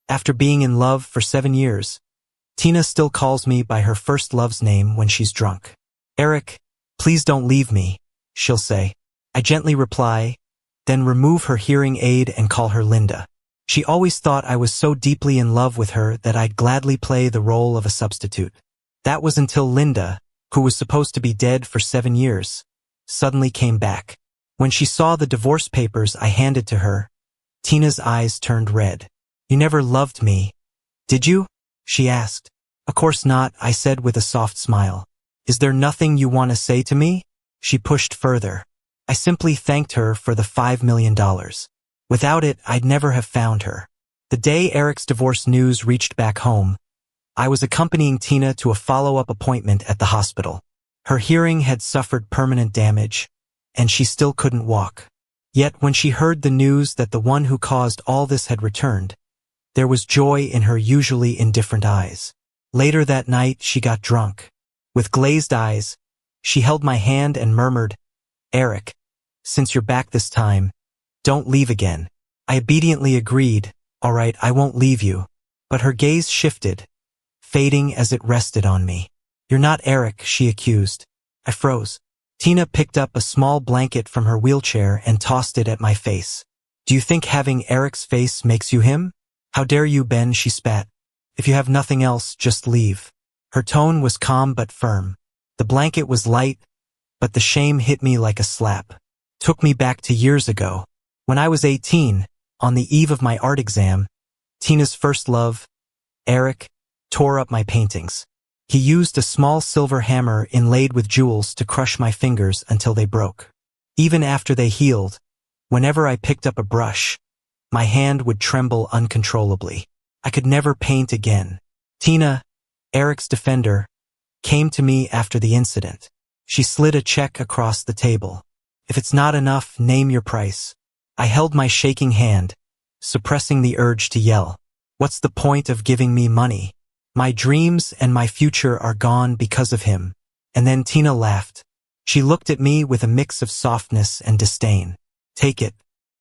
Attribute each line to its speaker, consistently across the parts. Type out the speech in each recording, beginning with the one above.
Speaker 1: After being in love for 7 years, Tina still calls me by her first love's name when she's drunk. Eric, please don't leave me, she'll say. I gently reply, then remove her hearing aid and call her Linda. She always thought I was so deeply in love with her that I'd gladly play the role of a substitute. That was until Linda, who was supposed to be dead for 7 years, suddenly came back. When she saw the divorce papers I handed to her, Tina's eyes turned red. You never loved me, did you? She asked. Of course not, I said with a soft smile. Is there nothing you want to say to me? She pushed further. I simply thanked her for the $5 million. Without it, I'd never have found her. The day Eric's divorce news reached back home, I was accompanying Tina to a follow-up appointment at the hospital. Her hearing had suffered permanent damage, and she still couldn't walk. Yet when she heard the news that the one who caused all this had returned, there was joy in her usually indifferent eyes. Later that night, she got drunk. With glazed eyes, she held my hand and murmured, Eric, since you're back this time, don't leave again. I obediently agreed, all right, I won't leave you. But her gaze shifted, fading as it rested on me. You're not Eric, she accused. I froze. Tina picked up a small blanket from her wheelchair and tossed it at my face. Do you think having Eric's face makes you him? How dare you, Ben, she spat. If you have nothing else, just leave. Her tone was calm but firm. The blanket was light, but the shame hit me like a slap. Took me back to years ago. When I was 18, on the eve of my art exam, Tina's first love, Eric, tore up my paintings. He used a small silver hammer inlaid with jewels to crush my fingers until they broke. Even after they healed, whenever I picked up a brush, my hand would tremble uncontrollably. I could never paint again. Tina, Eric's defender, came to me after the incident. She slid a check across the table. If it's not enough, name your price. I held my shaking hand, suppressing the urge to yell. What's the point of giving me money? My dreams and my future are gone because of him. And then Tina laughed. She looked at me with a mix of softness and disdain. Take it.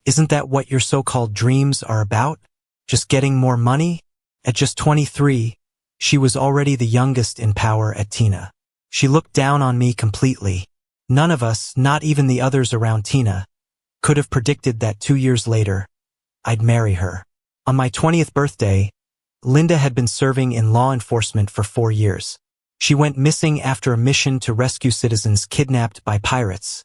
Speaker 1: Isn't that what your so-called dreams are about? Just getting more money? At just 23, she was already the youngest in power at Tina. She looked down on me completely. None of us, not even the others around Tina, could have predicted that 2 years later, I'd marry her. On my 20th birthday, Linda had been serving in law enforcement for 4 years. She went missing after a mission to rescue citizens kidnapped by pirates,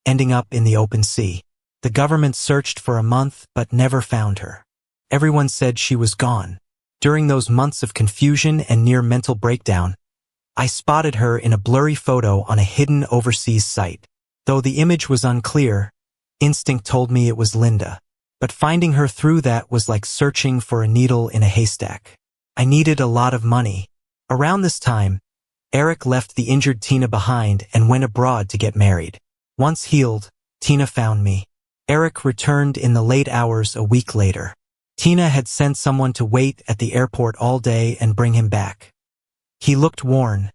Speaker 1: ending up in the open sea. The government searched for a month but never found her. Everyone said she was gone. During those months of confusion and near mental breakdown, I spotted her in a blurry photo on a hidden overseas site. Though the image was unclear, instinct told me it was Linda. But finding her through that was like searching for a needle in a haystack. I needed a lot of money. Around this time, Eric left the injured Tina behind and went abroad to get married. Once healed, Tina found me. Eric returned in the late hours a week later. Tina had sent someone to wait at the airport all day and bring him back. He looked worn,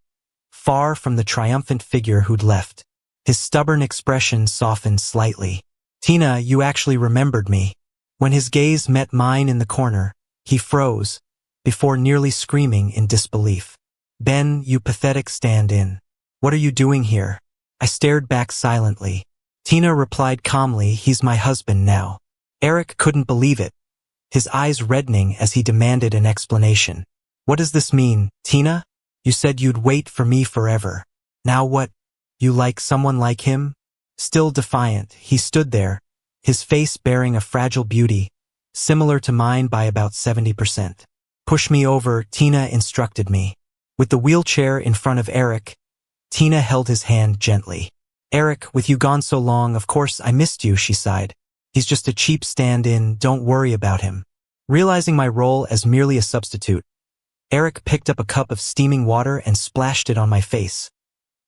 Speaker 1: far from the triumphant figure who'd left. His stubborn expression softened slightly. Tina, you actually remembered me. When his gaze met mine in the corner, he froze, before nearly screaming in disbelief. Ben, you pathetic stand-in. What are you doing here? I stared back silently. Tina replied calmly, he's my husband now. Eric couldn't believe it, his eyes reddening as he demanded an explanation. What does this mean, Tina? You said you'd wait for me forever. Now what? You like someone like him? Still defiant, he stood there, his face bearing a fragile beauty, similar to mine by about 70%. Push me over, Tina instructed me. With the wheelchair in front of Eric, Tina held his hand gently. Eric, with you gone so long, of course I missed you, she sighed. He's just a cheap stand-in, don't worry about him. Realizing my role as merely a substitute, Eric picked up a cup of steaming water and splashed it on my face,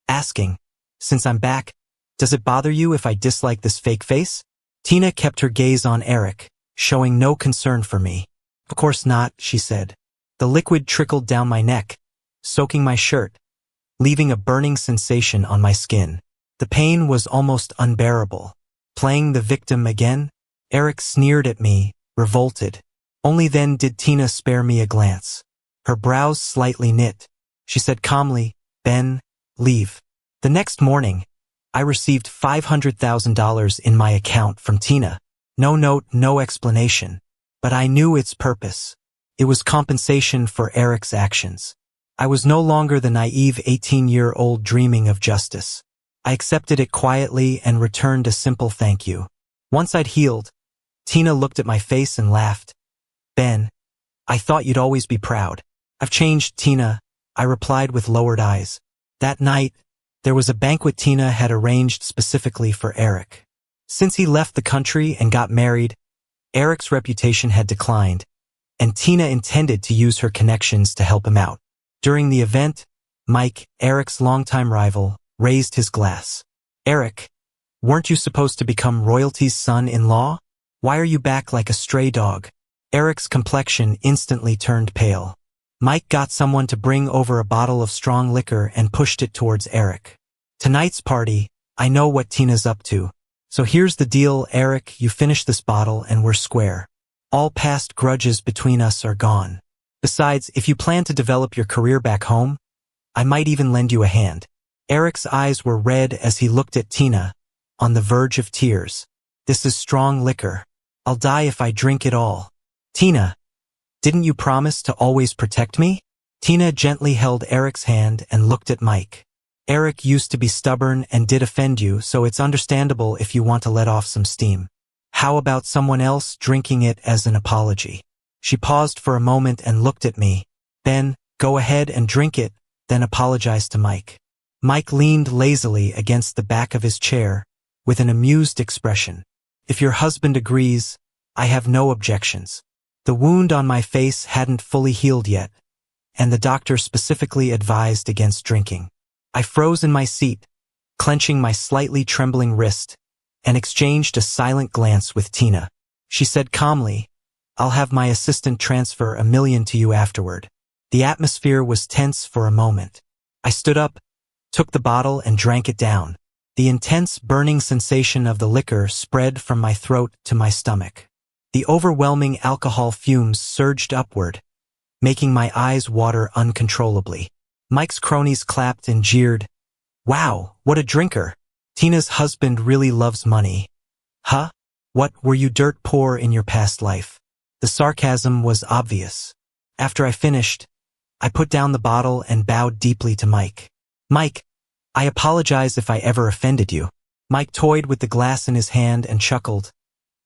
Speaker 1: asking, since I'm back, does it bother you if I dislike this fake face? Tina kept her gaze on Eric, showing no concern for me. Of course not, she said. The liquid trickled down my neck, soaking my shirt, leaving a burning sensation on my skin. The pain was almost unbearable. Playing the victim again? Eric sneered at me, revolted. Only then did Tina spare me a glance. Her brows slightly knit. She said calmly, "Ben, leave." The next morning, I received $500,000 in my account from Tina. No note, no explanation. But I knew its purpose. It was compensation for Eric's actions. I was no longer the naive 18-year-old dreaming of justice. I accepted it quietly and returned a simple thank you. Once I'd healed, Tina looked at my face and laughed. "Ben, I thought you'd always be proud." "I've changed, Tina," I replied with lowered eyes. That night, there was a banquet Tina had arranged specifically for Eric. Since he left the country and got married, Eric's reputation had declined, and Tina intended to use her connections to help him out. During the event, Mike, Eric's longtime rival, raised his glass. "Eric, weren't you supposed to become royalty's son-in-law? Why are you back like a stray dog?" Eric's complexion instantly turned pale. Mike got someone to bring over a bottle of strong liquor and pushed it towards Eric. "Tonight's party, I know what Tina's up to. So here's the deal, Eric, you finish this bottle and we're square. All past grudges between us are gone. Besides, if you plan to develop your career back home, I might even lend you a hand." Eric's eyes were red as he looked at Tina, on the verge of tears. "This is strong liquor. I'll die if I drink it all." "Tina, didn't you promise to always protect me?" Tina gently held Eric's hand and looked at Mike. "Eric used to be stubborn and did offend you, so it's understandable if you want to let off some steam. How about someone else drinking it as an apology?" She paused for a moment and looked at me. "Ben, go ahead and drink it, then apologize to Mike." Mike leaned lazily against the back of his chair, with an amused expression. "If your husband agrees, I have no objections." The wound on my face hadn't fully healed yet, and the doctor specifically advised against drinking. I froze in my seat, clenching my slightly trembling wrist, and exchanged a silent glance with Tina. She said calmly, "I'll have my assistant transfer $1 million to you afterward." The atmosphere was tense for a moment. I stood up, took the bottle and drank it down. The intense burning sensation of the liquor spread from my throat to my stomach. The overwhelming alcohol fumes surged upward, making my eyes water uncontrollably. Mike's cronies clapped and jeered. "Wow, what a drinker. Tina's husband really loves money." "Huh? What, were you dirt poor in your past life?" The sarcasm was obvious. After I finished, I put down the bottle and bowed deeply to Mike. "Mike, I apologize if I ever offended you." Mike toyed with the glass in his hand and chuckled.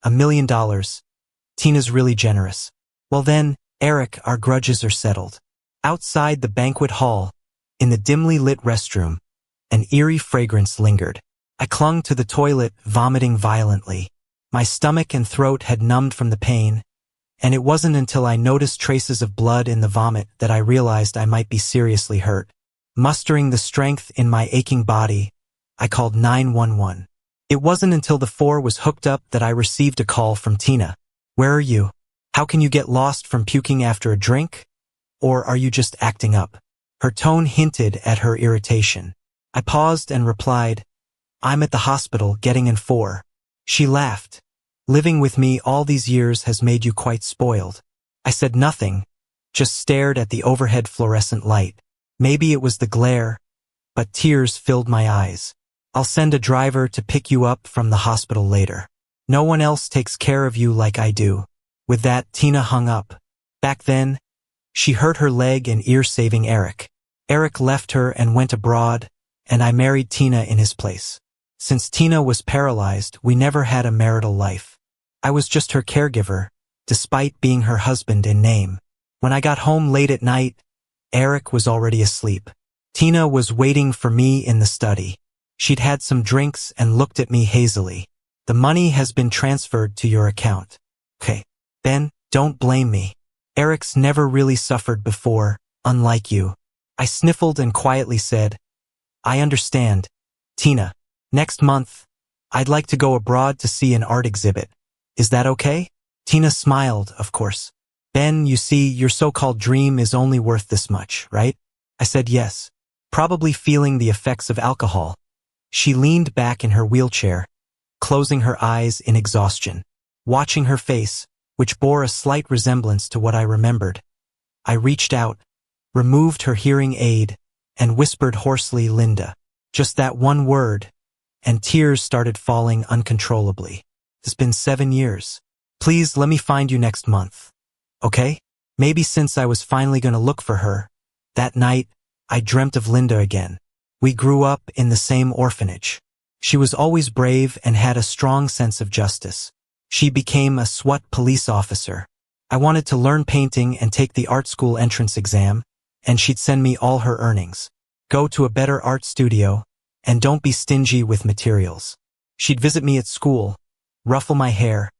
Speaker 1: $1 million. Tina's really generous. "Well then, Eric, our grudges are settled." Outside the banquet hall, in the dimly lit restroom, an eerie fragrance lingered. I clung to the toilet, vomiting violently. My stomach and throat had numbed from the pain, and it wasn't until I noticed traces of blood in the vomit that I realized I might be seriously hurt. Mustering the strength in my aching body, I called 911. It wasn't until the 4 was hooked up that I received a call from Tina. "Where are you? How can you get lost from puking after a drink? Or are you just acting up?" Her tone hinted at her irritation. I paused and replied, "I'm at the hospital getting in 4. She laughed. "Living with me all these years has made you quite spoiled." I said nothing, just stared at the overhead fluorescent light. Maybe it was the glare, but tears filled my eyes. "I'll send a driver to pick you up from the hospital later. No one else takes care of you like I do." With that, Tina hung up. Back then, she hurt her leg and ear saving Eric. Eric left her and went abroad, and I married Tina in his place. Since Tina was paralyzed, we never had a marital life. I was just her caregiver, despite being her husband in name. When I got home late at night, Eric was already asleep. Tina was waiting for me in the study. She'd had some drinks and looked at me hazily. "The money has been transferred to your account." "Okay. Ben, don't blame me. Eric's never really suffered before, unlike you." I sniffled and quietly said, "I understand, Tina. Next month, I'd like to go abroad to see an art exhibit. Is that okay?" Tina smiled, of course. "Ben, you see, your so-called dream is only worth this much, right?" I said yes, probably feeling the effects of alcohol. She leaned back in her wheelchair, closing her eyes in exhaustion. Watching her face, which bore a slight resemblance to what I remembered. I reached out, removed her hearing aid, and whispered hoarsely, "Linda." Just that one word, and tears started falling uncontrollably. It's been 7 years. Please let me find you next month. Okay? Maybe since I was finally going to look for her. That night, I dreamt of Linda again. We grew up in the same orphanage. She was always brave and had a strong sense of justice. She became a SWAT police officer. I wanted to learn painting and take the art school entrance exam, and she'd send me all her earnings. Go to a better art studio, and don't be stingy with materials. She'd visit me at school, ruffle my hair,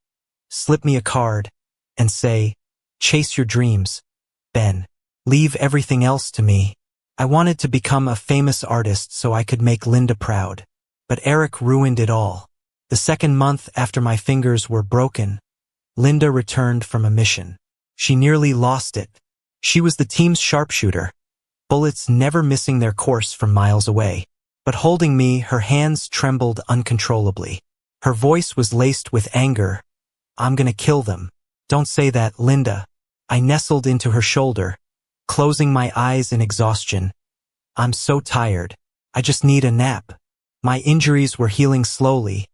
Speaker 1: slip me a card, and say, "Chase your dreams, Ben. Leave everything else to me." I wanted to become a famous artist so I could make Linda proud. But Eric ruined it all. The second month after my fingers were broken, Linda returned from a mission. She nearly lost it. She was the team's sharpshooter, bullets never missing their course from miles away. But holding me, her hands trembled uncontrollably. Her voice was laced with anger. "I'm gonna kill them. Don't say that, Linda." I nestled into her shoulder, closing my eyes in exhaustion. "I'm so tired. I just need a nap." My injuries were healing slowly,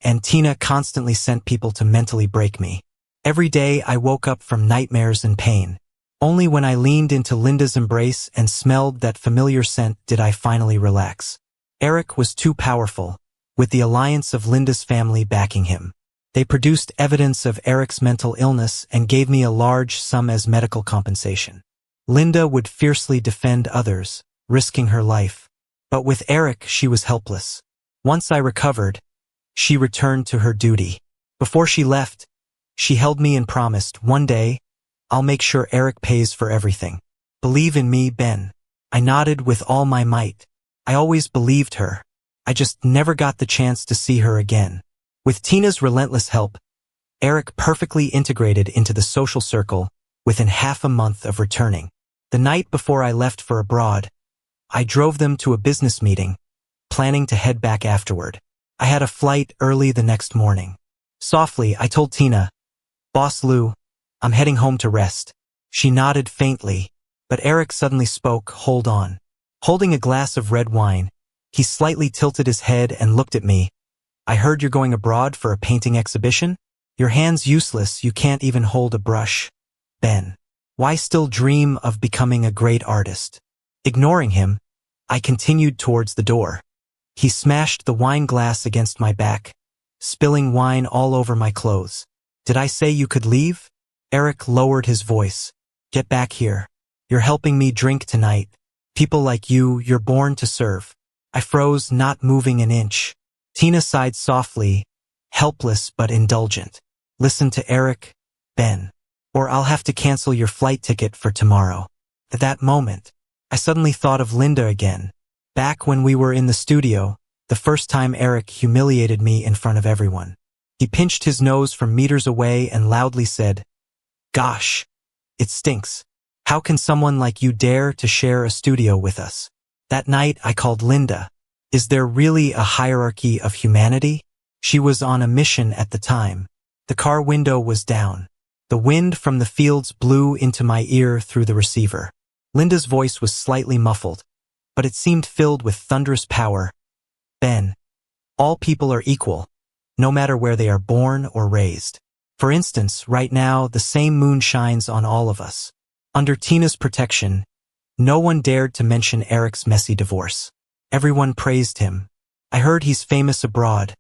Speaker 1: and Tina constantly sent people to mentally break me. Every day I woke up from nightmares and pain. Only when I leaned into Linda's embrace and smelled that familiar scent did I finally relax. Eric was too powerful, with the alliance of Linda's family backing him. They produced evidence of Eric's mental illness and gave me a large sum as medical compensation. Linda would fiercely defend others, risking her life. But with Eric, she was helpless. Once I recovered, she returned to her duty. Before she left, she held me and promised, "One day, I'll make sure Eric pays for everything. Believe in me, Ben." I nodded with all my might. I always believed her. I just never got the chance to see her again. With Tina's relentless help, Eric perfectly integrated into the social circle within half a month of returning. The night before I left for abroad, I drove them to a business meeting, planning to head back afterward. I had a flight early the next morning. Softly, I told Tina, "Boss Lou, I'm heading home to rest." She nodded faintly, but Eric suddenly spoke, "Hold on." Holding a glass of red wine, he slightly tilted his head and looked at me. "I heard you're going abroad for a painting exhibition? Your hand's useless, you can't even hold a brush. Ben, why still dream of becoming a great artist?" Ignoring him, I continued towards the door. He smashed the wine glass against my back, spilling wine all over my clothes. "Did I say you could leave?" Eric lowered his voice. "Get back here. You're helping me drink tonight. People like you, you're born to serve." I froze, not moving an inch. Tina sighed softly, helpless but indulgent. "Listen to Eric, Ben, or I'll have to cancel your flight ticket for tomorrow." At that moment, I suddenly thought of Linda again. Back when we were in the studio, the first time Eric humiliated me in front of everyone. He pinched his nose from meters away and loudly said, "Gosh, it stinks. How can someone like you dare to share a studio with us?" That night I called Linda. Is there really a hierarchy of humanity? She was on a mission at the time. The car window was down. The wind from the fields blew into my ear through the receiver. Linda's voice was slightly muffled, but it seemed filled with thunderous power. "Ben, all people are equal, no matter where they are born or raised. For instance, right now, the same moon shines on all of us." Under Tina's protection, no one dared to mention Eric's messy divorce. Everyone praised him. I heard he's famous abroad,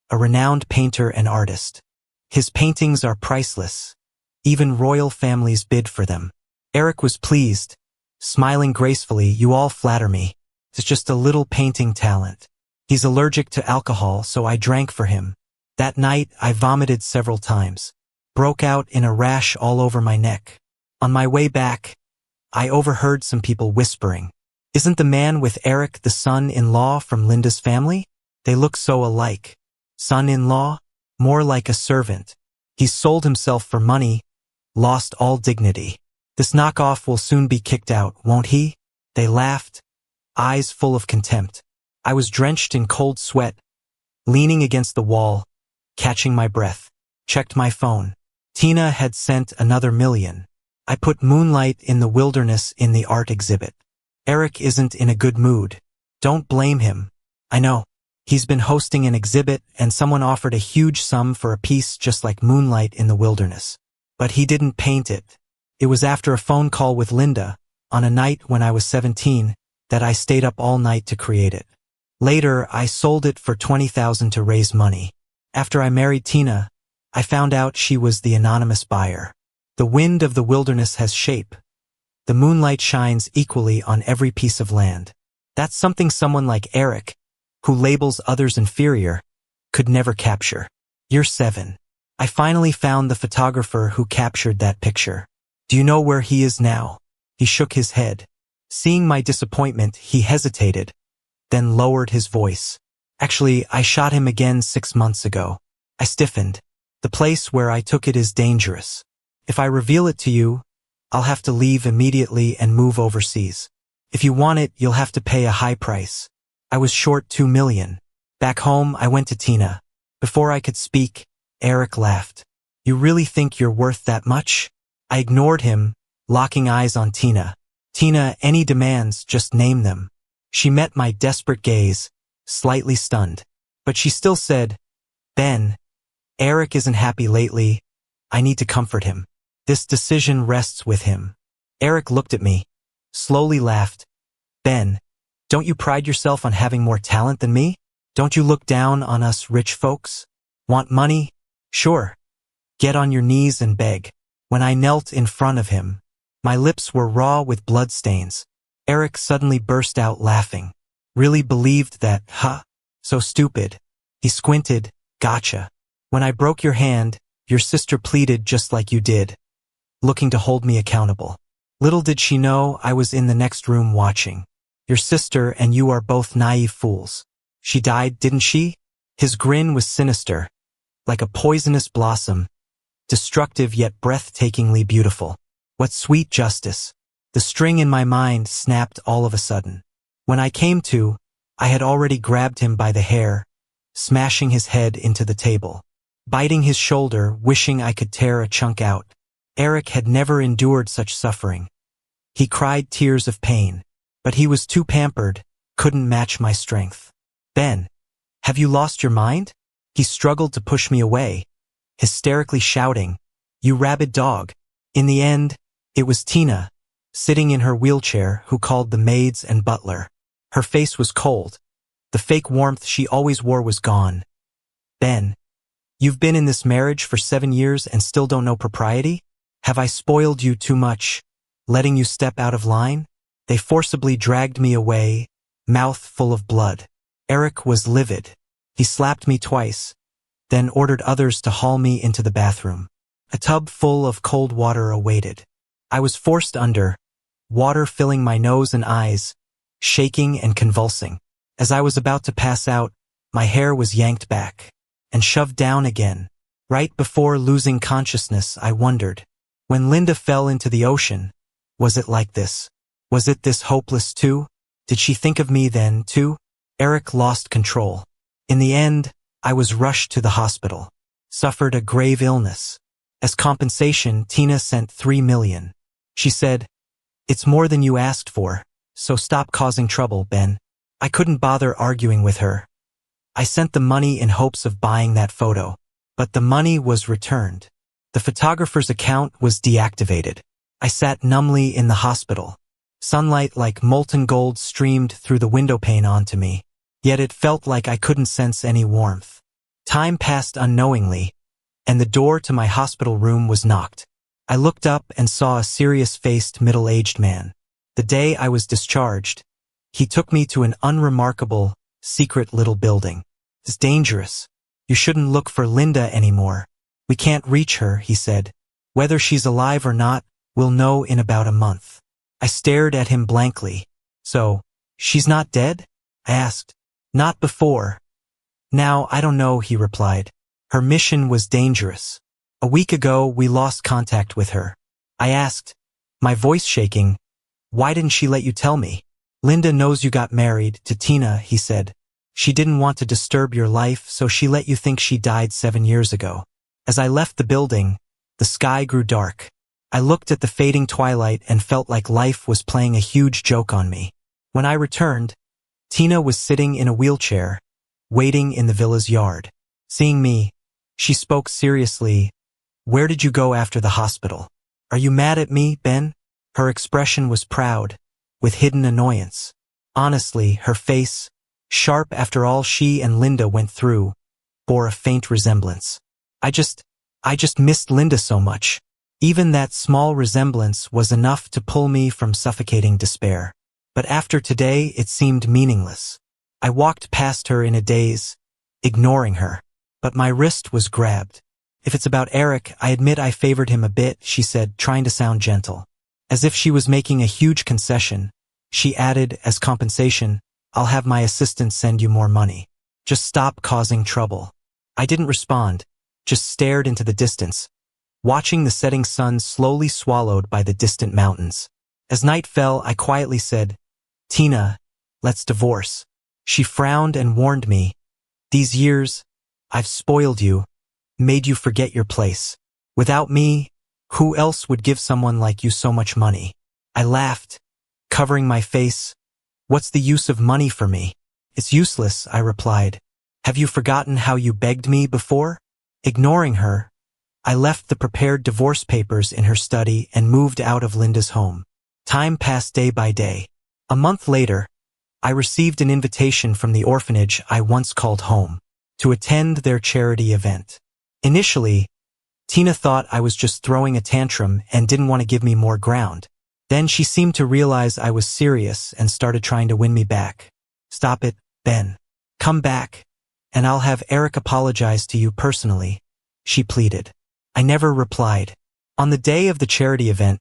Speaker 1: a renowned painter and artist. His paintings are priceless. Even royal families bid for them. Eric was pleased, smiling gracefully. "You all flatter me. It's just a little painting talent." He's allergic to alcohol, so I drank for him. That night, I vomited several times, broke out in a rash all over my neck. On my way back, I overheard some people whispering, "Isn't the man with Eric the son-in-law from Linda's family? They look so alike." Son-in-law? More like a servant. He's sold himself for money, lost all dignity. This knockoff will soon be kicked out, won't he? They laughed, eyes full of contempt. I was drenched in cold sweat, leaning against the wall, catching my breath. Checked my phone. Tina had sent another million. I put Moonlight in the Wilderness in the art exhibit. Eric isn't in a good mood. Don't blame him. I know. He's been hosting an exhibit and someone offered a huge sum for a piece just like Moonlight in the Wilderness. But he didn't paint it. It was after a phone call with Linda, on a night when I was 17, that I stayed up all night to create it. Later, I sold it for $20,000 to raise money. After I married Tina, I found out she was the anonymous buyer. The wind of the wilderness has shape. The moonlight shines equally on every piece of land. That's something someone like Eric, who labels others inferior, could never capture. Year 7. I finally found the photographer who captured that picture. Do you know where he is now? He shook his head. Seeing my disappointment, he hesitated, then lowered his voice. Actually, I shot him again 6 months ago. I stiffened. The place where I took it is dangerous. If I reveal it to you, I'll have to leave immediately and move overseas. If you want it, you'll have to pay a high price. I was short $2 million. Back home, I went to Tina. Before I could speak, Eric laughed. You really think you're worth that much? I ignored him, locking eyes on Tina. Tina, any demands, just name them. She met my desperate gaze, slightly stunned. But she still said, Ben, Eric isn't happy lately. I need to comfort him. This decision rests with him. Eric looked at me, slowly laughed. Ben, don't you pride yourself on having more talent than me? Don't you look down on us rich folks? Want money? Sure. Get on your knees and beg. When I knelt in front of him, my lips were raw with blood stains. Eric suddenly burst out laughing. Really believed that, huh? So stupid. He squinted. Gotcha. When I broke your hand, your sister pleaded just like you did, looking to hold me accountable. Little did she know I was in the next room watching. Your sister and you are both naive fools. She died, didn't she? His grin was sinister, like a poisonous blossom, destructive yet breathtakingly beautiful. What sweet justice. The string in my mind snapped all of a sudden. When I came to, I had already grabbed him by the hair, smashing his head into the table, biting his shoulder, wishing I could tear a chunk out. Eric had never endured such suffering. He cried tears of pain, but he was too pampered, couldn't match my strength. Ben, have you lost your mind? He struggled to push me away, hysterically shouting, You rabid dog. In the end, it was Tina, sitting in her wheelchair, who called the maids and butler. Her face was cold. The fake warmth she always wore was gone. Ben, you've been in this marriage for 7 years and still don't know propriety? Have I spoiled you too much, letting you step out of line? They forcibly dragged me away, mouth full of blood. Eric was livid. He slapped me twice, then ordered others to haul me into the bathroom. A tub full of cold water awaited. I was forced under, water filling my nose and eyes, shaking and convulsing. As I was about to pass out, my hair was yanked back and shoved down again. Right before losing consciousness, I wondered, when Linda fell into the ocean, was it like this? Was it this hopeless too? Did she think of me then, too? Eric lost control. In the end, I was rushed to the hospital. Suffered a grave illness. As compensation, Tina sent $3 million. She said, It's more than you asked for, so stop causing trouble, Ben. I couldn't bother arguing with her. I sent the money in hopes of buying that photo, but the money was returned. The photographer's account was deactivated. I sat numbly in the hospital. Sunlight like molten gold streamed through the windowpane onto me, yet it felt like I couldn't sense any warmth. Time passed unknowingly, and the door to my hospital room was knocked. I looked up and saw a serious-faced middle-aged man. The day I was discharged, he took me to an unremarkable, secret little building. It's dangerous. You shouldn't look for Linda anymore. We can't reach her, he said. Whether she's alive or not, we'll know in about a month. I stared at him blankly. So, she's not dead? I asked. Not before. Now, I don't know, he replied. Her mission was dangerous. A week ago, we lost contact with her. I asked, my voice shaking, why didn't she let you tell me? Linda knows you got married to Tina, he said. She didn't want to disturb your life, so she let you think she died 7 years ago. As I left the building, The sky grew dark. I looked at the fading twilight and felt like life was playing a huge joke on me. When I returned, Tina was sitting in a wheelchair, waiting in the villa's yard. Seeing me, she spoke seriously. "Where did you go after the hospital? Are you mad at me, Ben?" Her expression was proud, with hidden annoyance. Honestly, her face, sharp after all she and Linda went through, bore a faint resemblance. I just missed Linda so much. Even that small resemblance was enough to pull me from suffocating despair. But after today, it seemed meaningless. I walked past her in a daze, ignoring her. But my wrist was grabbed. "If it's about Eric, I admit I favored him a bit," she said, trying to sound gentle. As if she was making a huge concession, she added, as compensation, "I'll have my assistant send you more money. Just stop causing trouble." I didn't respond, just stared into the distance, watching the setting sun slowly swallowed by the distant mountains. As night fell, I quietly said, "Tina, let's divorce." She frowned and warned me, "These years, I've spoiled you, made you forget your place. Without me, who else would give someone like you so much money?" I laughed, covering my face. "What's the use of money for me?" "It's useless," I replied. "Have you forgotten how you begged me before?" Ignoring her, I left the prepared divorce papers in her study and moved out of Linda's home. Time passed day by day. A month later, I received an invitation from the orphanage I once called home to attend their charity event. Initially, Tina thought I was just throwing a tantrum and didn't want to give me more ground. Then she seemed to realize I was serious and started trying to win me back. "Stop it, Ben. Come back, and I'll have Eric apologize to you personally," she pleaded. I never replied. On the day of the charity event,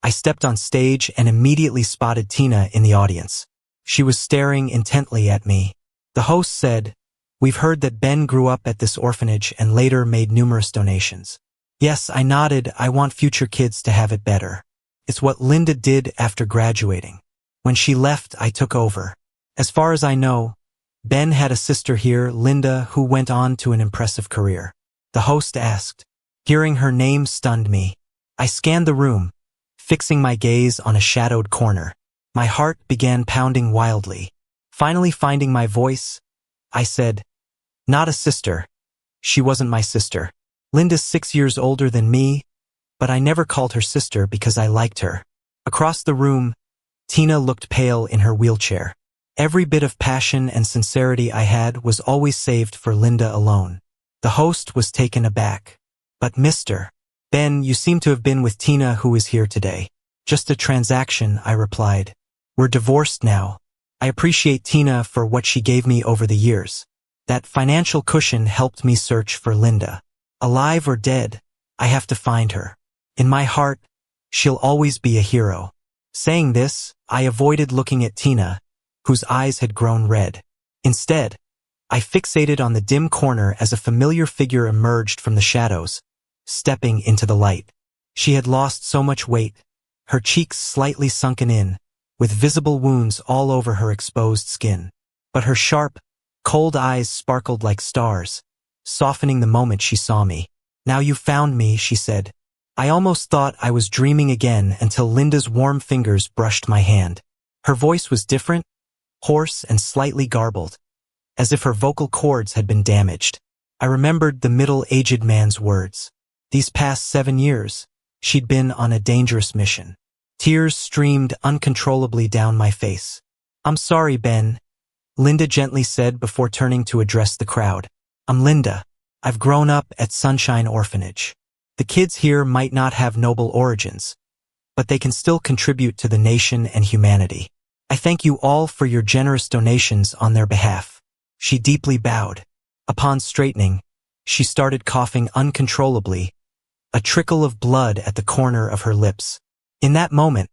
Speaker 1: I stepped on stage and immediately spotted Tina in the audience. She was staring intently at me. The host said, "We've heard that Ben grew up at this orphanage and later made numerous donations." Yes, I nodded. I want future kids to have it better. It's what Linda did after graduating. When she left, I took over. As far as I know, Ben had a sister here, Linda, who went on to an impressive career. The host asked. Hearing her name stunned me. I scanned the room, fixing my gaze on a shadowed corner. My heart began pounding wildly. Finally finding my voice, I said, "Not a sister. She wasn't my sister. Linda's 6 years older than me, but I never called her sister because I liked her." Across the room, Tina looked pale in her wheelchair. Every bit of passion and sincerity I had was always saved for Linda alone. The host was taken aback. "But Mr. Ben, you seem to have been with Tina, who is here today." "Just a transaction," I replied. "We're divorced now. I appreciate Tina for what she gave me over the years. That financial cushion helped me search for Linda. Alive or dead, I have to find her. In my heart, she'll always be a hero." Saying this, I avoided looking at Tina, whose eyes had grown red. Instead, I fixated on the dim corner as a familiar figure emerged from the shadows, stepping into the light. She had lost so much weight, her cheeks slightly sunken in, with visible wounds all over her exposed skin. But her sharp, cold eyes sparkled like stars, softening the moment she saw me. "Now you've found me," she said. I almost thought I was dreaming again until Linda's warm fingers brushed my hand. Her voice was different, hoarse and slightly garbled, as if her vocal cords had been damaged. I remembered the middle-aged man's words. These past 7 years, she'd been on a dangerous mission. Tears streamed uncontrollably down my face. "I'm sorry, Ben," Linda gently said before turning to address the crowd. "I'm Linda. I've grown up at Sunshine Orphanage. The kids here might not have noble origins, but they can still contribute to the nation and humanity. I thank you all for your generous donations on their behalf." She deeply bowed. Upon straightening, she started coughing uncontrollably, a trickle of blood at the corner of her lips. In that moment,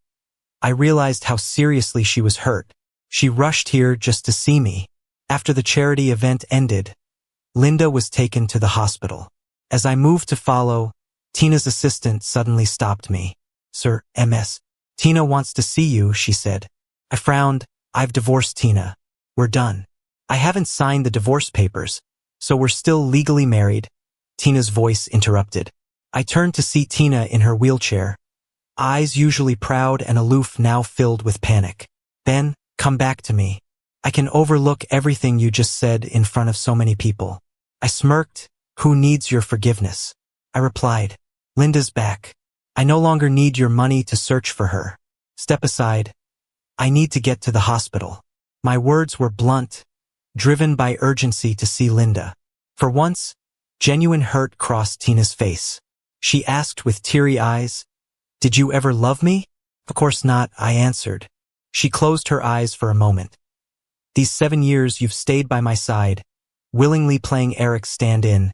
Speaker 1: I realized how seriously she was hurt. She rushed here just to see me. After the charity event ended, Linda was taken to the hospital. As I moved to follow, Tina's assistant suddenly stopped me. "Sir, Ms. Tina wants to see you," she said. I frowned. "I've divorced Tina. We're done." "I haven't signed the divorce papers, so we're still legally married," Tina's voice interrupted. I turned to see Tina in her wheelchair, eyes usually proud and aloof now filled with panic. "Ben, come back to me. I can overlook everything you just said in front of so many people." I smirked. "Who needs your forgiveness?" I replied. "Linda's back. I no longer need your money to search for her. Step aside. I need to get to the hospital." My words were blunt, driven by urgency to see Linda. For once, genuine hurt crossed Tina's face. She asked with teary eyes, "Did you ever love me?" "Of course not," I answered. She closed her eyes for a moment. "These 7 years you've stayed by my side, willingly playing Eric's stand-in,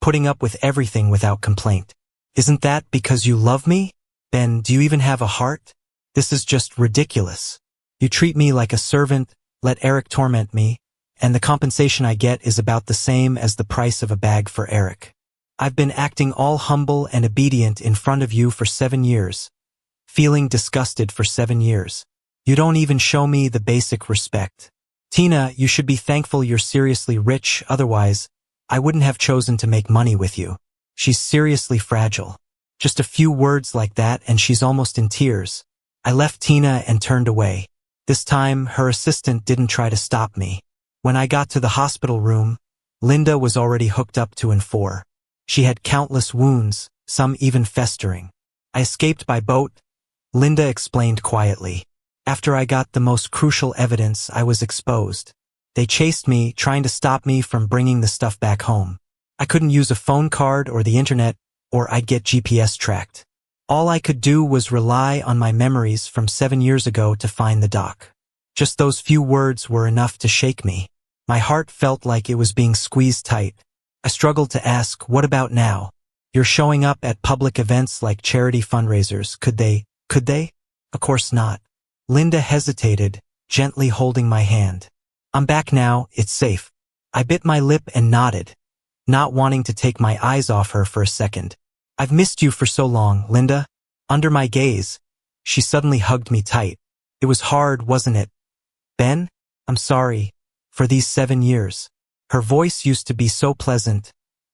Speaker 1: putting up with everything without complaint. Isn't that because you love me? Ben, do you even have a heart? This is just ridiculous. You treat me like a servant, let Eric torment me, and the compensation I get is about the same as the price of a bag for Eric. I've been acting all humble and obedient in front of you for 7 years, feeling disgusted for 7 years. You don't even show me the basic respect. Tina, you should be thankful you're seriously rich, otherwise, I wouldn't have chosen to make money with you. She's seriously fragile." Just a few words like that and she's almost in tears. I left Tina and turned away. This time, her assistant didn't try to stop me. When I got to the hospital room, Linda was already hooked up to N4. She had countless wounds, some even festering. "I escaped by boat," Linda explained quietly. "After I got the most crucial evidence, I was exposed. They chased me, trying to stop me from bringing the stuff back home. I couldn't use a phone card or the internet, or I'd get GPS tracked. All I could do was rely on my memories from 7 years ago to find the doc. Just those few words were enough to shake me. My heart felt like it was being squeezed tight. I struggled to ask, what about now? You're showing up at public events like charity fundraisers. Could they? Of course not." Linda hesitated, gently holding my hand. "I'm back now, it's safe." I bit my lip and nodded, not wanting to take my eyes off her for a second. "I've missed you for so long, Linda." Under my gaze, she suddenly hugged me tight. "It was hard, wasn't it? Ben, I'm sorry for these 7 years." Her voice used to be so pleasant,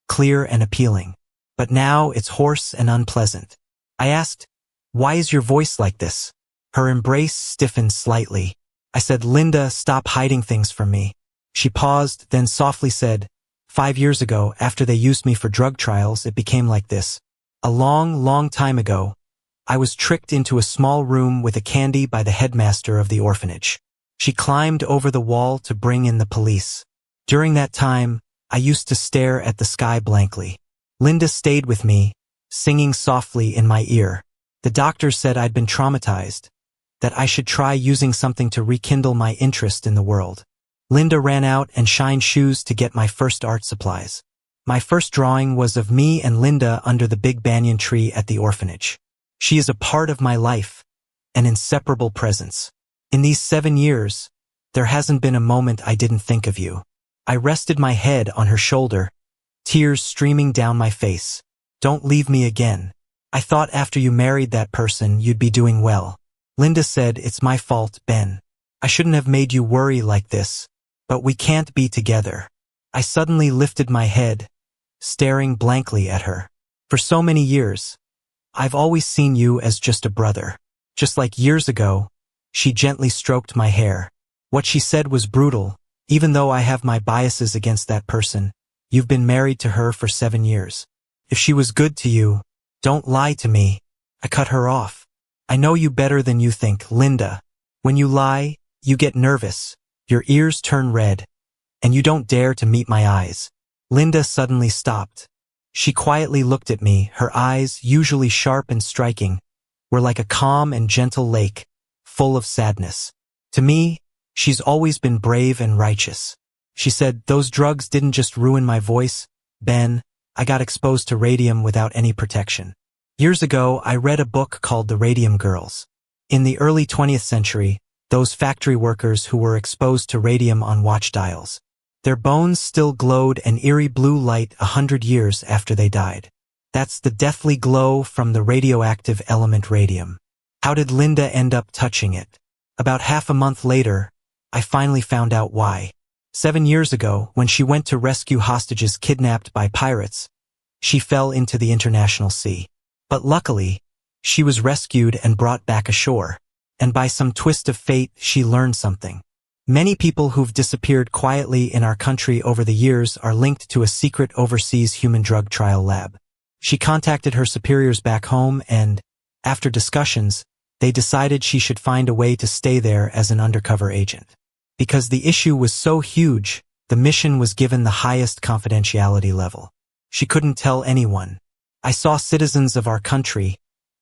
Speaker 1: clear and appealing. But now it's hoarse and unpleasant. I asked, "Why is your voice like this?" Her embrace stiffened slightly. I said, "Linda, stop hiding things from me." She paused, then softly said, 5 years ago, after they used me for drug trials, it became like this. A long time ago, I was tricked into a small room with a candy by the headmaster of the orphanage. She climbed over the wall to bring in the police. During that time, I used to stare at the sky blankly. Linda stayed with me, singing softly in my ear. The doctors said I'd been traumatized, that I should try using something to rekindle my interest in the world. Linda ran out and shined shoes to get my first art supplies. My first drawing was of me and Linda under the big banyan tree at the orphanage. She is a part of my life, an inseparable presence. In these 7 years, there hasn't been a moment I didn't think of you. I rested my head on her shoulder, tears streaming down my face. "Don't leave me again. I thought after you married that person you'd be doing well." Linda said, "It's my fault, Ben. I shouldn't have made you worry like this, but we can't be together." I suddenly lifted my head, staring blankly at her. "For so many years, I've always seen you as just a brother. Just like years ago," she gently stroked my hair. "What she said was brutal. Even though I have my biases against that person, you've been married to her for 7 years. If she was good to you, don't lie to me." I cut her off. "I know you better than you think, Linda. When you lie, you get nervous, your ears turn red, and you don't dare to meet my eyes." Linda suddenly stopped. She quietly looked at me. Her eyes, usually sharp and striking, were like a calm and gentle lake, full of sadness. "To me, she's always been brave and righteous." She said, "Those drugs didn't just ruin my voice, Ben. I got exposed to radium without any protection. Years ago, I read a book called The Radium Girls. In the early 20th century, those factory workers who were exposed to radium on watch dials. Their bones still glowed an eerie blue light 100 years after they died. That's the deathly glow from the radioactive element radium. How did Linda end up touching it? About half a month later, I finally found out why. 7 years ago, when she went to rescue hostages kidnapped by pirates, she fell into the international sea. But luckily, she was rescued and brought back ashore. And by some twist of fate, she learned something. Many people who've disappeared quietly in our country over the years are linked to a secret overseas human drug trial lab. She contacted her superiors back home and, after discussions, they decided she should find a way to stay there as an undercover agent. Because the issue was so huge, the mission was given the highest confidentiality level. She couldn't tell anyone. I saw citizens of our country,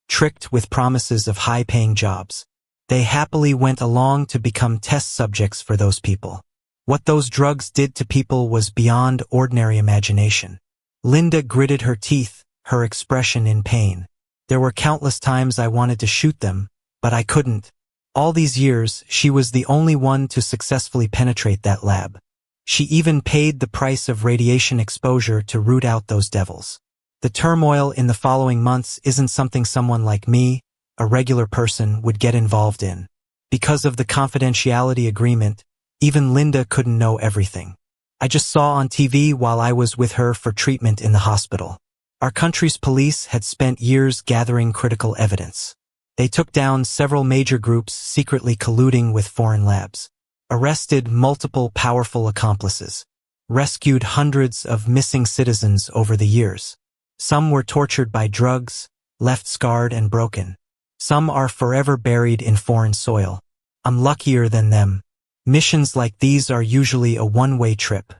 Speaker 1: tricked with promises of high-paying jobs. They happily went along to become test subjects for those people. What those drugs did to people was beyond ordinary imagination. Linda gritted her teeth, her expression in pain. There were countless times I wanted to shoot them, but I couldn't. All these years, she was the only one to successfully penetrate that lab. She even paid the price of radiation exposure to root out those devils. The turmoil in the following months isn't something someone like me, a regular person, would get involved in. Because of the confidentiality agreement, even Linda couldn't know everything. I just saw on TV while I was with her for treatment in the hospital. Our country's police had spent years gathering critical evidence. They took down several major groups secretly colluding with foreign labs, arrested multiple powerful accomplices, rescued hundreds of missing citizens over the years. Some were tortured by drugs, left scarred and broken. Some are forever buried in foreign soil. I'm luckier than them. Missions like these are usually a one-way trip.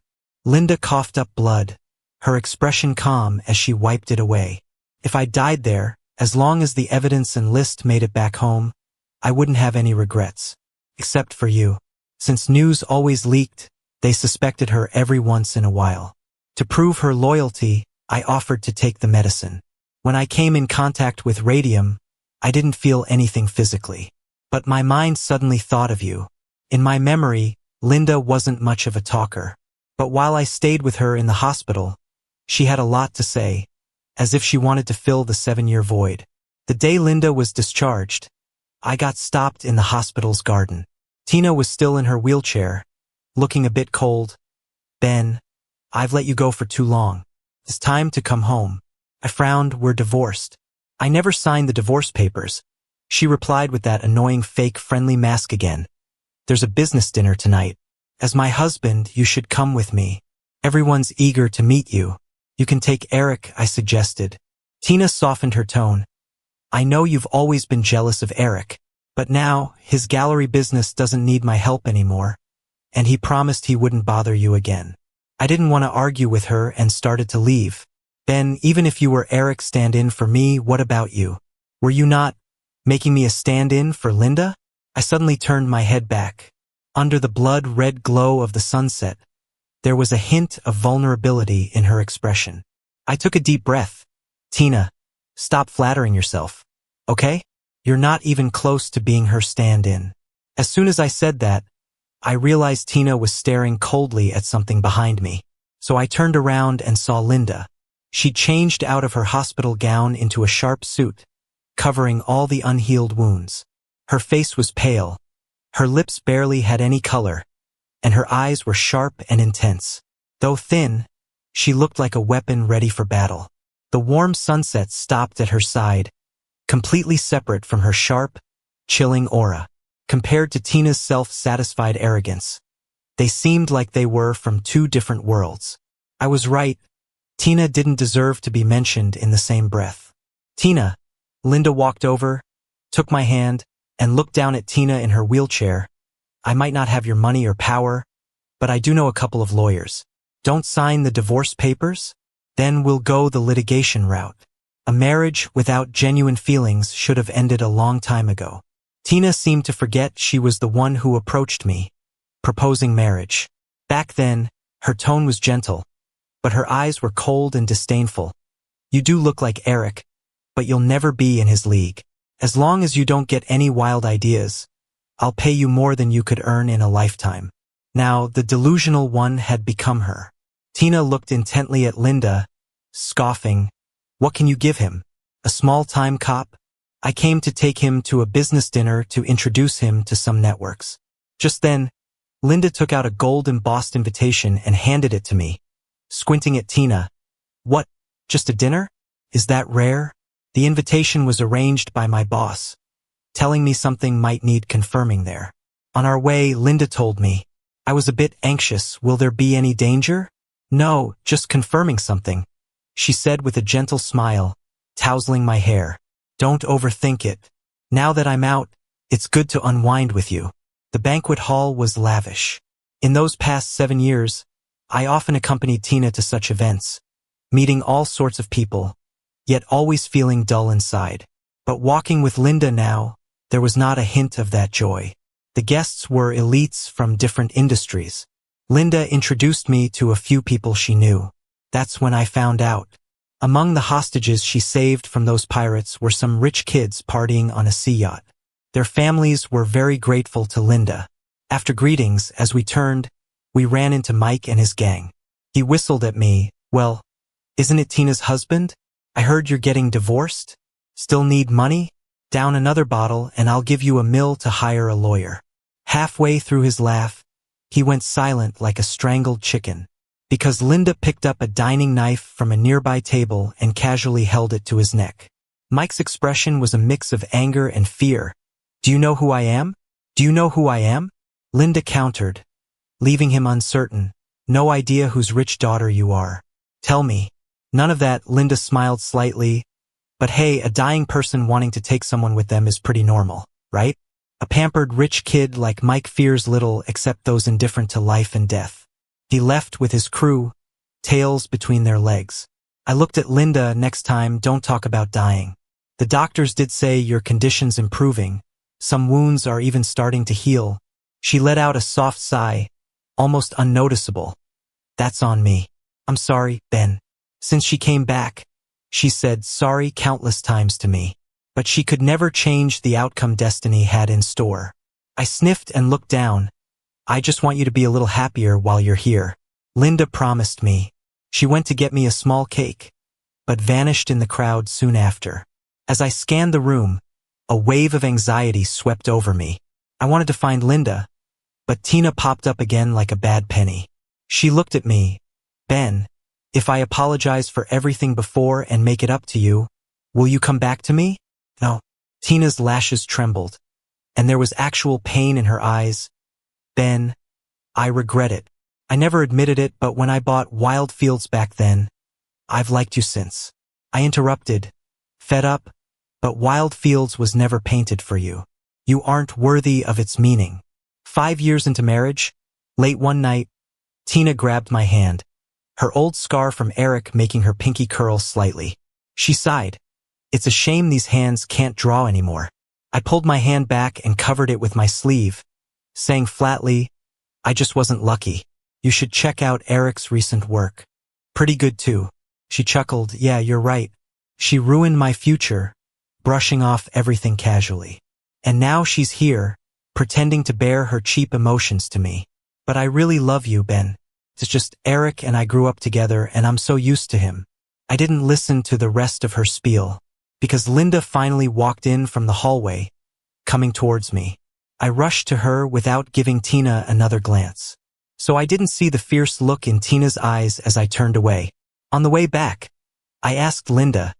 Speaker 1: Linda coughed up blood, her expression calm as she wiped it away. If I died there, as long as the evidence and list made it back home, I wouldn't have any regrets. Except for you. Since news always leaked, they suspected her every once in a while. To prove her loyalty, I offered to take the medicine. When I came in contact with radium, I didn't feel anything physically. But my mind suddenly thought of you. In my memory, Linda wasn't much of a talker. But while I stayed with her in the hospital, she had a lot to say, as if she wanted to fill the 7-year void. The day Linda was discharged, I got stopped in the hospital's garden. Tina was still in her wheelchair, looking a bit cold. "Ben, I've let you go for too long. It's time to come home." I frowned. "We're divorced." "I never signed the divorce papers," she replied with that annoying fake friendly mask again. "There's a business dinner tonight. As my husband, you should come with me. Everyone's eager to meet you. You can take Eric," I suggested. Tina softened her tone. "I know you've always been jealous of Eric, but now his gallery business doesn't need my help anymore, and he promised he wouldn't bother you again." I didn't want to argue with her and started to leave. "Ben, even if you were Eric's stand-in for me, what about you? Were you not making me a stand-in for Linda?" I suddenly turned my head back. Under the blood-red glow of the sunset, there was a hint of vulnerability in her expression. I took a deep breath. "Tina, stop flattering yourself, okay? You're not even close to being her stand-in." As soon as I said that, I realized Tina was staring coldly at something behind me. So I turned around and saw Linda. She'd changed out of her hospital gown into a sharp suit, covering all the unhealed wounds. Her face was pale. Her lips barely had any color, and her eyes were sharp and intense. Though thin, she looked like a weapon ready for battle. The warm sunset stopped at her side, completely separate from her sharp, chilling aura. Compared to Tina's self-satisfied arrogance, they seemed like they were from two different worlds. I was right. Tina didn't deserve to be mentioned in the same breath. "Tina," Linda walked over, took my hand, and looked down at Tina in her wheelchair. "I might not have your money or power, but I do know a couple of lawyers. Don't sign the divorce papers? Then we'll go the litigation route. A marriage without genuine feelings should have ended a long time ago." Tina seemed to forget she was the one who approached me, proposing marriage. Back then, her tone was gentle, but her eyes were cold and disdainful. "You do look like Eric, but you'll never be in his league. As long as you don't get any wild ideas, I'll pay you more than you could earn in a lifetime." Now, the delusional one had become her. Tina looked intently at Linda, scoffing. "What can you give him? A small-time cop? I came to take him to a business dinner to introduce him to some networks." Just then, Linda took out a gold-embossed invitation and handed it to me. Squinting at Tina, "What?" Just a dinner? Is that rare? The invitation was arranged by my boss, telling me something might need confirming there. On our way, Linda told me. I was a bit anxious. Will there be any danger? No, just confirming something, she said with a gentle smile, tousling my hair. Don't overthink it. Now that I'm out, it's good to unwind with you. The banquet hall was lavish. In those past 7 years, I often accompanied Tina to such events, meeting all sorts of people, yet always feeling dull inside. But walking with Linda now, there was not a hint of that joy. The guests were elites from different industries. Linda introduced me to a few people she knew. That's when I found out. Among the hostages she saved from those pirates were some rich kids partying on a sea yacht. Their families were very grateful to Linda. After greetings, as we turned, we ran into Mike and his gang. He whistled at me. Well, isn't it Tina's husband? I heard you're getting divorced? Still need money? Down another bottle and I'll give you $1 million to hire a lawyer. Halfway through his laugh, he went silent like a strangled chicken, because Linda picked up a dining knife from a nearby table and casually held it to his neck. Mike's expression was a mix of anger and fear. Do you know who I am? Do you know who I am? Linda countered, leaving him uncertain. No idea whose rich daughter you are. Tell me. None of that. Linda smiled slightly. But hey, a dying person wanting to take someone with them is pretty normal, right? A pampered rich kid like Mike fears little except those indifferent to life and death. He left with his crew, tails between their legs. I looked at Linda. Next time, don't talk about dying. The doctors did say your condition's improving. Some wounds are even starting to heal. She let out a soft sigh, almost unnoticeable. That's on me. I'm sorry, Ben. Since she came back, she said sorry countless times to me. But she could never change the outcome destiny had in store. I sniffed and looked down. I just want you to be a little happier while you're here. Linda promised me. She went to get me a small cake, but vanished in the crowd soon after. As I scanned the room, a wave of anxiety swept over me. I wanted to find Linda, but Tina popped up again like a bad penny. She looked at me. Ben, if I apologize for everything before and make it up to you, will you come back to me? No. Tina's lashes trembled, and there was actual pain in her eyes. Ben, I regret it. I never admitted it, but when I bought Wild Fields back then, I've liked you since. I interrupted, fed up, but Wild Fields was never painted for you. You aren't worthy of its meaning. 5 years into marriage, late one night, Tina grabbed my hand, her old scar from Eric making her pinky curl slightly. She sighed. It's a shame these hands can't draw anymore. I pulled my hand back and covered it with my sleeve, saying flatly, I just wasn't lucky. You should check out Eric's recent work. Pretty good too. She chuckled. Yeah, you're right. She ruined my future, brushing off everything casually. And now she's here, pretending to bear her cheap emotions to me. But I really love you, Ben. It's just Eric and I grew up together and I'm so used to him. I didn't listen to the rest of her spiel, because Linda finally walked in from the hallway, coming towards me. I rushed to her without giving Tina another glance. So I didn't see the fierce look in Tina's eyes as I turned away. On the way back, I asked Linda,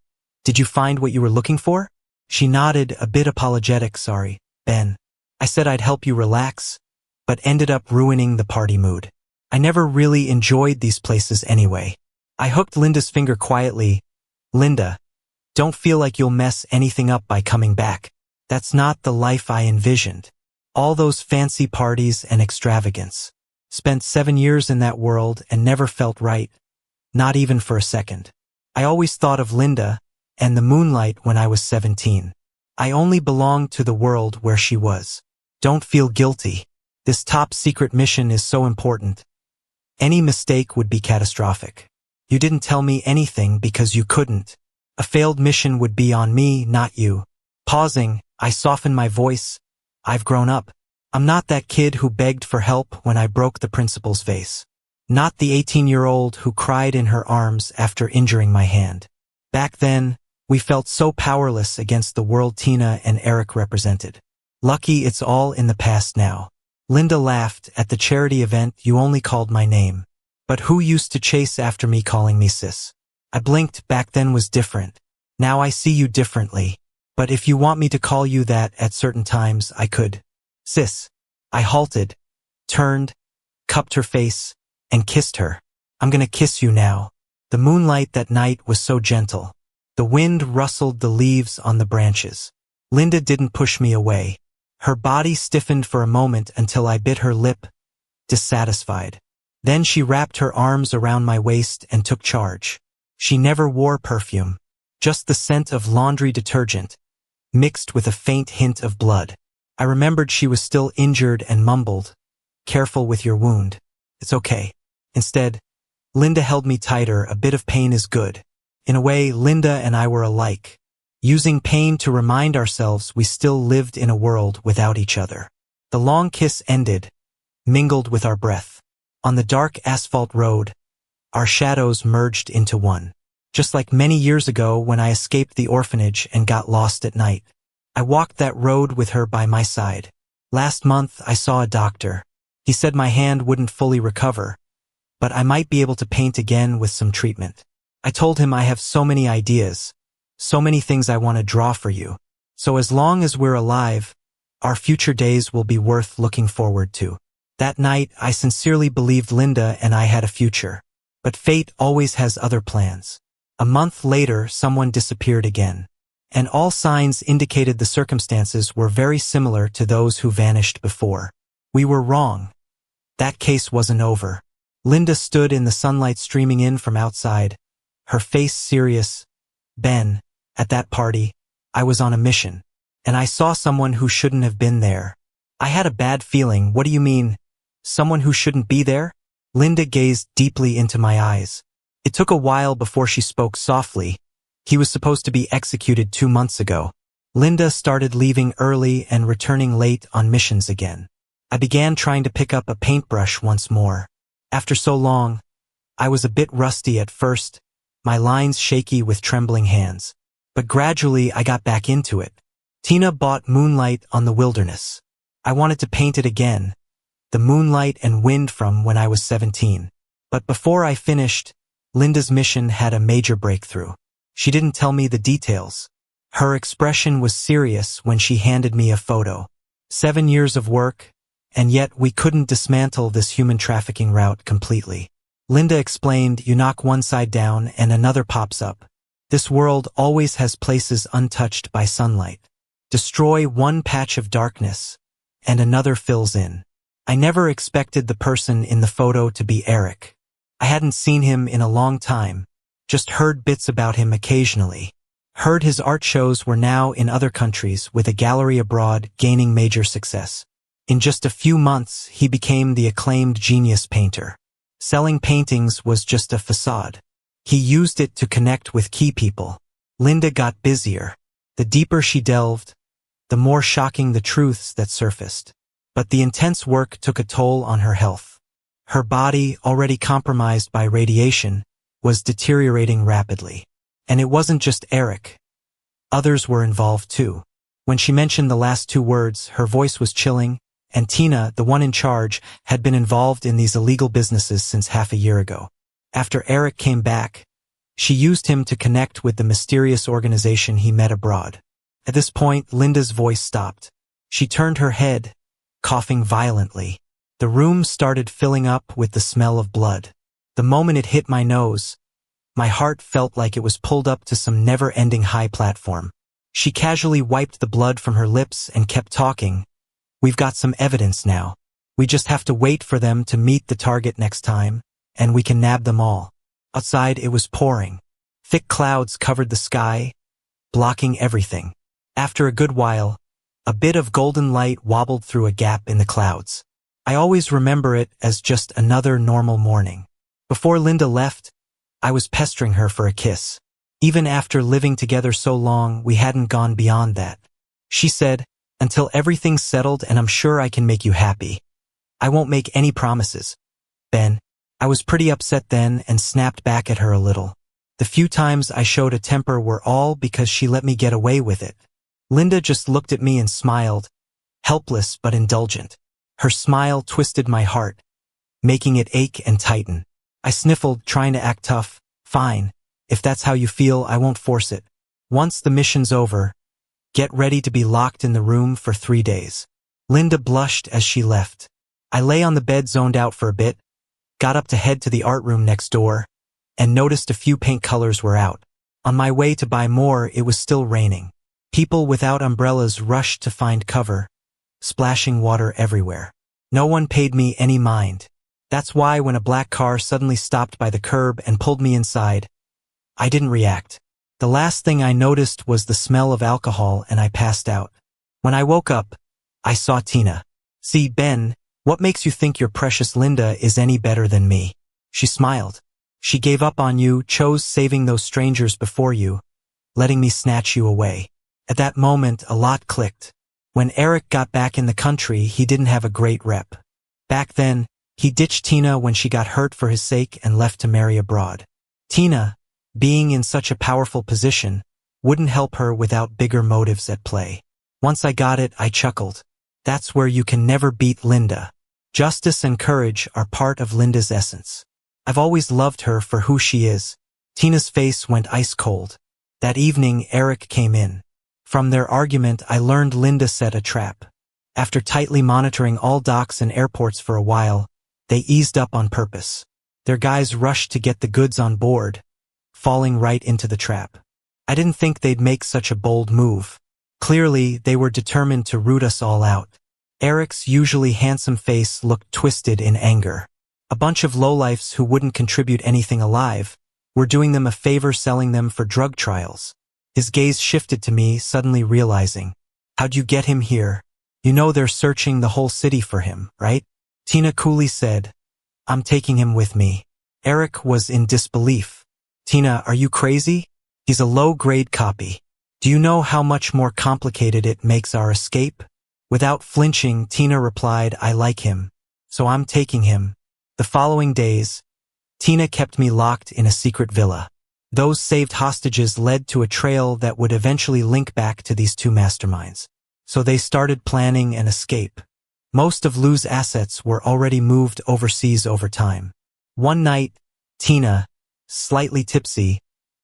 Speaker 1: did you find what you were looking for? She nodded, a bit apologetic. Sorry, Ben. I said I'd help you relax, but ended up ruining the party mood. I never really enjoyed these places anyway. I hooked Linda's finger quietly. Linda, don't feel like you'll mess anything up by coming back. That's not the life I envisioned. All those fancy parties and extravagance. Spent 7 years in that world and never felt right, not even for a second. I always thought of Linda and the moonlight when I was 17. I only belonged to the world where she was. Don't feel guilty. This top secret mission is so important. Any mistake would be catastrophic. You didn't tell me anything because you couldn't. A failed mission would be on me, not you. Pausing, I softened my voice. I've grown up. I'm not that kid who begged for help when I broke the principal's vase. Not the 18-year-old who cried in her arms after injuring my hand. Back then, we felt so powerless against the world Tina and Eric represented. Lucky it's all in the past now. Linda laughed. At the charity event, you only called my name. But who used to chase after me calling me sis? I blinked. Back then was different. Now I see you differently. But if you want me to call you that at certain times, I could. Sis. I halted, turned, cupped her face, and kissed her. I'm gonna kiss you now. The moonlight that night was so gentle. The wind rustled the leaves on the branches. Linda didn't push me away. Her body stiffened for a moment until I bit her lip, dissatisfied. Then she wrapped her arms around my waist and took charge. She never wore perfume, just the scent of laundry detergent, mixed with a faint hint of blood. I remembered she was still injured and mumbled, "Careful with your wound. It's okay." Instead, Linda held me tighter. A bit of pain is good. In a way, Linda and I were alike, using pain to remind ourselves we still lived in a world without each other. The long kiss ended, mingled with our breath. On the dark asphalt road, our shadows merged into one. Just like many years ago when I escaped the orphanage and got lost at night. I walked that road with her by my side. Last month, I saw a doctor. He said my hand wouldn't fully recover, but I might be able to paint again with some treatment. I told him I have so many ideas, so many things I want to draw for you. So as long as we're alive, our future days will be worth looking forward to. That night, I sincerely believed Linda and I had a future. But fate always has other plans. A month later, someone disappeared again. And all signs indicated the circumstances were very similar to those who vanished before. We were wrong. That case wasn't over. Linda stood in the sunlight streaming in from outside, her face serious. "Ben, at that party, I was on a mission, and I saw someone who shouldn't have been there. I had a bad feeling." "What do you mean? Someone who shouldn't be there?" Linda gazed deeply into my eyes. It took a while before she spoke softly. "He was supposed to be executed 2 months ago." Linda started leaving early and returning late on missions again. I began trying to pick up a paintbrush once more. After so long, I was a bit rusty at first, my lines shaky with trembling hands. But gradually I got back into it. Tina bought Moonlight on the Wilderness. I wanted to paint it again, the moonlight and wind from when I was 17. But before I finished, Linda's mission had a major breakthrough. She didn't tell me the details. Her expression was serious when she handed me a photo. 7 years of work, and yet we couldn't dismantle this human trafficking route completely. Linda explained, "You knock one side down and another pops up. This world always has places untouched by sunlight. Destroy one patch of darkness, and another fills in." I never expected the person in the photo to be Eric. I hadn't seen him in a long time, just heard bits about him occasionally. Heard his art shows were now in other countries with a gallery abroad gaining major success. In just a few months, he became the acclaimed genius painter. Selling paintings was just a facade. He used it to connect with key people. Linda got busier. The deeper she delved, the more shocking the truths that surfaced. But the intense work took a toll on her health. Her body, already compromised by radiation, was deteriorating rapidly. And it wasn't just Eric. Others were involved too. When she mentioned the last 2 words, her voice was chilling, and Tina, the one in charge, had been involved in these illegal businesses since half a year ago. After Eric came back, she used him to connect with the mysterious organization he met abroad. At this point, Linda's voice stopped. She turned her head, coughing violently. The room started filling up with the smell of blood. The moment it hit my nose, my heart felt like it was pulled up to some never-ending high platform. She casually wiped the blood from her lips and kept talking. "We've got some evidence now. We just have to wait for them to meet the target next time, and we can nab them all." Outside, it was pouring. Thick clouds covered the sky, blocking everything. After a good while, a bit of golden light wobbled through a gap in the clouds. I always remember it as just another normal morning. Before Linda left, I was pestering her for a kiss. Even after living together so long, we hadn't gone beyond that. She said, "Until everything's settled and I'm sure I can make you happy. I won't make any promises." Ben, I was pretty upset then and snapped back at her a little. The few times I showed a temper were all because she let me get away with it. Linda just looked at me and smiled, helpless but indulgent. Her smile twisted my heart, making it ache and tighten. I sniffled, trying to act tough. "Fine. If that's how you feel, I won't force it. Once the mission's over, get ready to be locked in the room for 3 days. Linda blushed as she left. I lay on the bed zoned out for a bit, got up to head to the art room next door, and noticed a few paint colors were out. On my way to buy more, it was still raining. People without umbrellas rushed to find cover, splashing water everywhere. No one paid me any mind. That's why when a black car suddenly stopped by the curb and pulled me inside, I didn't react. The last thing I noticed was the smell of alcohol and I passed out. When I woke up, I saw Tina. "See, Ben, what makes you think your precious Linda is any better than me?" She smiled. "She gave up on you, chose saving those strangers before you, letting me snatch you away." At that moment, a lot clicked. When Eric got back in the country, he didn't have a great rep. Back then, he ditched Tina when she got hurt for his sake and left to marry abroad. Tina, being in such a powerful position, wouldn't help her without bigger motives at play. Once I got it, I chuckled. That's where you can never beat Linda. Justice and courage are part of Linda's essence. I've always loved her for who she is. Tina's face went ice cold. That evening, Eric came in. From their argument, I learned Linda set a trap. After tightly monitoring all docks and airports for a while, they eased up on purpose. Their guys rushed to get the goods on board, falling right into the trap. I didn't think they'd make such a bold move. Clearly, they were determined to root us all out. Eric's usually handsome face looked twisted in anger. A bunch of lowlifes who wouldn't contribute anything alive were doing them a favor selling them for drug trials. His gaze shifted to me, suddenly realizing, "How'd you get him here? You know they're searching the whole city for him, right?" Tina coolly said, "I'm taking him with me." Eric was in disbelief. "Tina, are you crazy? He's a low-grade copy. Do you know how much more complicated it makes our escape?" Without flinching, Tina replied, "I like him, so I'm taking him." The following days, Tina kept me locked in a secret villa. Those saved hostages led to a trail that would eventually link back to these two masterminds. So they started planning an escape. Most of Lou's assets were already moved overseas over time. One night, Tina, slightly tipsy,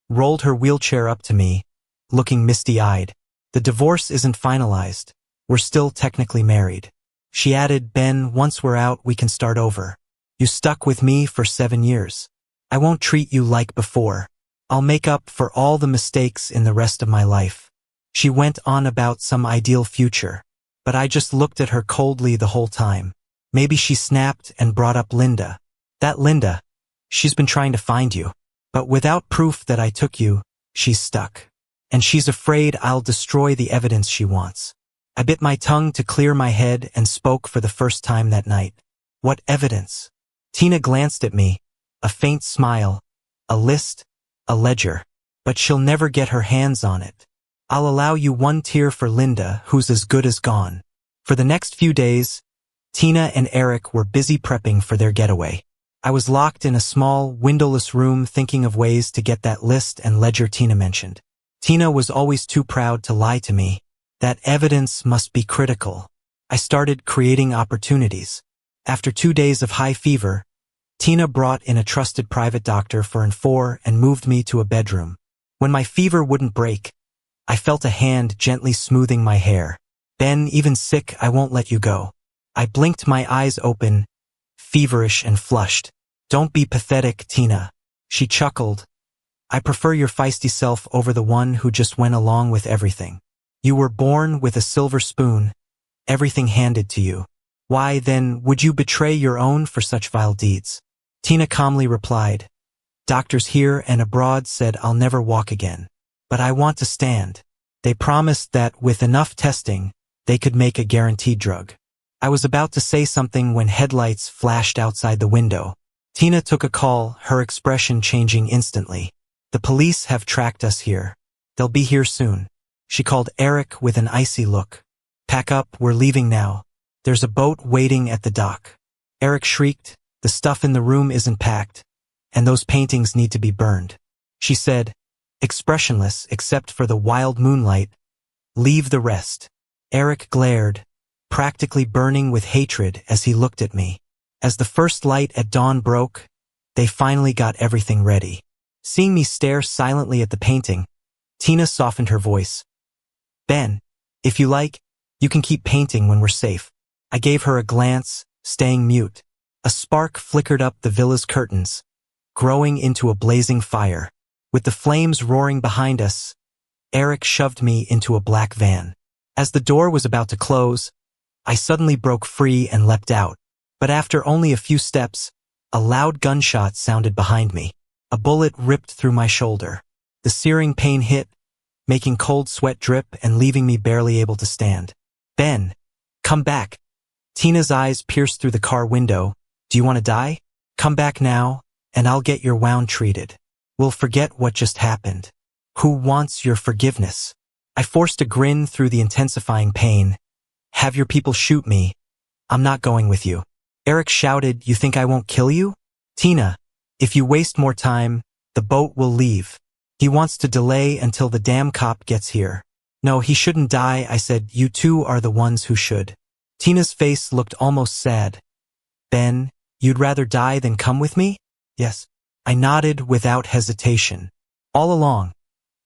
Speaker 1: rolled her wheelchair up to me, looking misty-eyed. "The divorce isn't finalized. We're still technically married." She added, "Ben, once we're out, we can start over. You stuck with me for 7 years. I won't treat you like before. I'll make up for all the mistakes in the rest of my life." She went on about some ideal future, but I just looked at her coldly the whole time. Maybe she snapped and brought up Linda. "That Linda, she's been trying to find you. But without proof that I took you, she's stuck. And she's afraid I'll destroy the evidence she wants." I bit my tongue to clear my head and spoke for the first time that night. "What evidence?" Tina glanced at me, a faint smile, "A list, a ledger. But she'll never get her hands on it. I'll allow you 1 tear for Linda, who's as good as gone." For the next few days, Tina and Eric were busy prepping for their getaway. I was locked in a small, windowless room thinking of ways to get that list and ledger Tina mentioned. Tina was always too proud to lie to me. That evidence must be critical. I started creating opportunities. After 2 days of high fever, Tina brought in a trusted private doctor for an 4 and moved me to a bedroom. When my fever wouldn't break, I felt a hand gently smoothing my hair. "Ben, even sick, I won't let you go." I blinked my eyes open, feverish and flushed. "Don't be pathetic, Tina." She chuckled. "I prefer your feisty self over the one who just went along with everything. You were born with a silver spoon, everything handed to you. Why, then, would you betray your own for such vile deeds?" Tina calmly replied, "Doctors here and abroad said I'll never walk again. But I want to stand. They promised that with enough testing, they could make a guaranteed drug." I was about to say something when headlights flashed outside the window. Tina took a call, her expression changing instantly. "The police have tracked us here. They'll be here soon." She called Eric with an icy look. "Pack up, we're leaving now. There's a boat waiting at the dock." Eric shrieked, "The stuff in the room isn't packed, and those paintings need to be burned." She said, expressionless except for the wild moonlight, "Leave the rest." Eric glared, practically burning with hatred as he looked at me. As the first light at dawn broke, they finally got everything ready. Seeing me stare silently at the painting, Tina softened her voice. Ben, if you like, you can keep painting when we're safe. I gave her a glance, staying mute. A spark flickered up the villa's curtains, growing into a blazing fire. With the flames roaring behind us, Eric shoved me into a black van. As the door was about to close, I suddenly broke free and leapt out. But after only a few steps, a loud gunshot sounded behind me. A bullet ripped through my shoulder. The searing pain hit, making cold sweat drip and leaving me barely able to stand. Ben, come back. Tina's eyes pierced through the car window. Do you want to die? Come back now, and I'll get your wound treated. We'll forget what just happened. Who wants your forgiveness? I forced a grin through the intensifying pain. Have your people shoot me. I'm not going with you. Eric shouted, you think I won't kill you? Tina, if you waste more time, the boat will leave. He wants to delay until the damn cop gets here. No, he shouldn't die, I said. You two are the ones who should. Tina's face looked almost sad. Ben, you'd rather die than come with me? Yes. I nodded without hesitation. All along,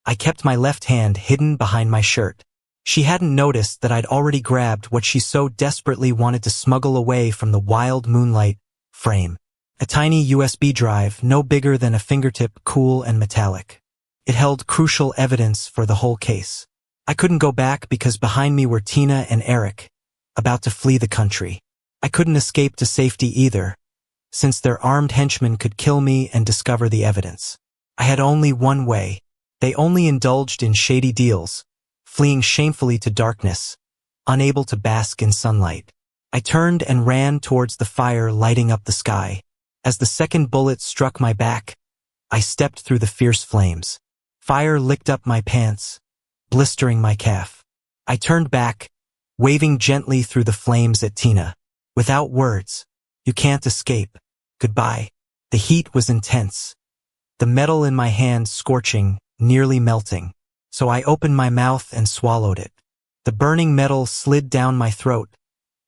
Speaker 1: I kept my left hand hidden behind my shirt. She hadn't noticed that I'd already grabbed what she so desperately wanted to smuggle away from the wild moonlight frame. A tiny USB drive, no bigger than a fingertip, cool and metallic. It held crucial evidence for the whole case. I couldn't go back because behind me were Tina and Eric, about to flee the country. I couldn't escape to safety either, since their armed henchmen could kill me and discover the evidence. I had only one way. They only indulged in shady deals, fleeing shamefully to darkness, unable to bask in sunlight. I turned and ran towards the fire lighting up the sky. As the second bullet struck my back, I stepped through the fierce flames. Fire licked up my pants, blistering my calf. I turned back, waving gently through the flames at Tina. Without words, you can't escape. Goodbye. The heat was intense. The metal in my hand scorching, nearly melting. So I opened my mouth and swallowed it. The burning metal slid down my throat,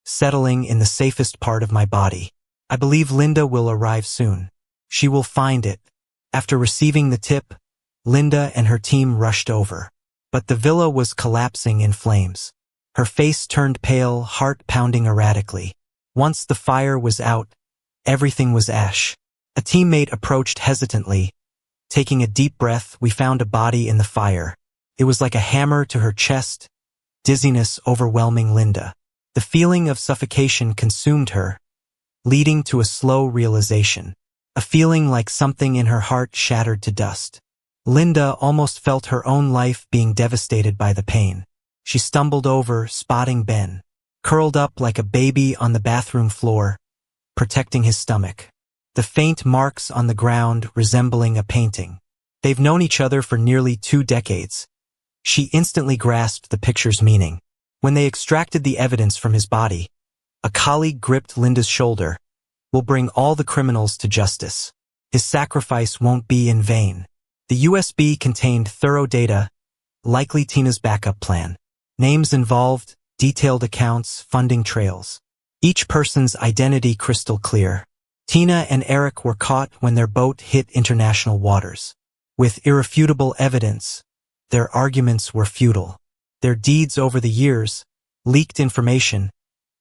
Speaker 1: settling in the safest part of my body. I believe Linda will arrive soon. She will find it. After receiving the tip, Linda and her team rushed over. But the villa was collapsing in flames. Her face turned pale, heart pounding erratically. Once the fire was out, everything was ash. A teammate approached hesitantly. Taking a deep breath, we found a body in the fire. It was like a hammer to her chest, dizziness overwhelming Linda. The feeling of suffocation consumed her, leading to a slow realization. A feeling like something in her heart shattered to dust. Linda almost felt her own life being devastated by the pain. She stumbled over, spotting Ben, curled up like a baby on the bathroom floor, protecting his stomach. The faint marks on the ground resembling a painting. They've known each other for nearly 2 decades. She instantly grasped the picture's meaning. When they extracted the evidence from his body, a colleague gripped Linda's shoulder. We'll bring all the criminals to justice. His sacrifice won't be in vain. The USB contained thorough data, likely Tina's backup plan. Names involved, detailed accounts, funding trails. Each person's identity crystal clear. Tina and Eric were caught when their boat hit international waters. With irrefutable evidence, their arguments were futile. Their deeds over the years, leaked information,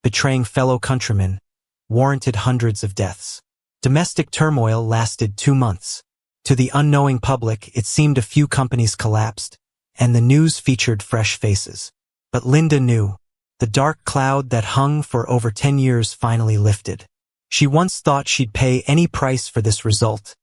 Speaker 1: betraying fellow countrymen, warranted hundreds of deaths. Domestic turmoil lasted 2 months. To the unknowing public, it seemed a few companies collapsed, and the news featured fresh faces. But Linda knew. The dark cloud that hung for over 10 years finally lifted. She once thought she'd pay any price for this result,